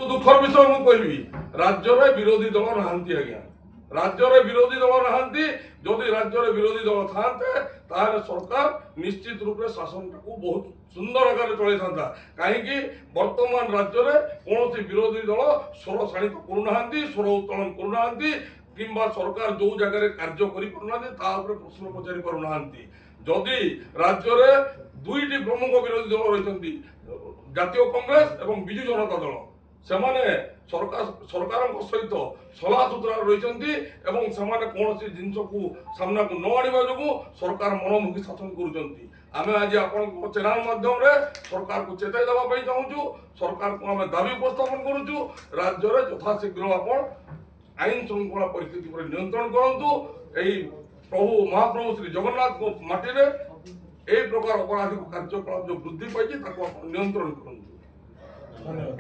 ଦୁଃଖର ବିଷୟ ମୁଁ କହିବି, ରାଜ୍ୟରେ ବିରୋଧୀ ଦଳ ନାହାନ୍ତି ଆଜ୍ଞା। ରାଜ୍ୟରେ ବିରୋଧୀ ଦଳ ନାହାନ୍ତି। ଯଦି ରାଜ୍ୟରେ ବିରୋଧୀ ଦଳ ଥାନ୍ତେ ତାହେଲେ ସରକାର ନିଶ୍ଚିତ ରୂପେ ଶାସନଟାକୁ ବହୁତ ସୁନ୍ଦର ଆକାରରେ ଚଳେଇଥାନ୍ତା। କାହିଁକି ବର୍ତ୍ତମାନ ରାଜ୍ୟରେ କୌଣସି ବିରୋଧୀ ଦଳ ସ୍ୱର ଶାଣିତ କରୁନାହାନ୍ତି, ସ୍ୱର ଉତ୍ତୋଳନ କରୁନାହାନ୍ତି, କିମ୍ବା ସରକାର ଯୋଉ ଜାଗାରେ କାର୍ଯ୍ୟ କରିପାରୁନାହାନ୍ତି ତା ଉପରେ ପ୍ରଶ୍ନ ପଚାରି ପାରୁନାହାନ୍ତି। ଯଦି ରାଜ୍ୟରେ ଦୁଇଟି ପ୍ରମୁଖ ବିରୋଧୀ ଦଳ ରହିଛନ୍ତି, ଜାତୀୟ କଂଗ୍ରେସ ଏବଂ ବିଜୁ ଜନତା ଦଳ, ସେମାନେ ସରକାରଙ୍କ ସହିତ ସଲା ସୁତରା ରହିଛନ୍ତି ଏବଂ ସେମାନେ କୌଣସି ଜିନିଷକୁ ସାମ୍ନାକୁ ନ ଆଣିବା ଯୋଗୁଁ ସରକାର ମନମୁଖୀ ଶାସନ କରୁଛନ୍ତି। ଆମେ ଆଜି ଆପଣଙ୍କ ଚ୍ୟାନେଲ ମାଧ୍ୟମରେ ସରକାରକୁ ଚେତାଇ ଦେବା ପାଇଁ ଚାହୁଁଛୁ। ସରକାରକୁ ଆମେ ଦାବି ଉପସ୍ଥାପନ କରୁଛୁ, ରାଜ୍ୟରେ ଯଥାଶୀଘ୍ର ଆପଣ ଆଇନ ଶୃଙ୍ଖଳା ପରିସ୍ଥିତି ଉପରେ ନିୟନ୍ତ୍ରଣ କରନ୍ତୁ। ଏହି ପ୍ରଭୁ ମହାପ୍ରଭୁ ଶ୍ରୀ ଜଗନ୍ନାଥଙ୍କ ମାଟିରେ ଏହି ପ୍ରକାର ଅପରାଧିକ କାର୍ଯ୍ୟକଳାପ ଯୋଉ ବୃଦ୍ଧି ପାଇଛି ତାକୁ ଆପଣ ନିୟନ୍ତ୍ରଣ କରନ୍ତୁ। ଧନ୍ୟବାଦ।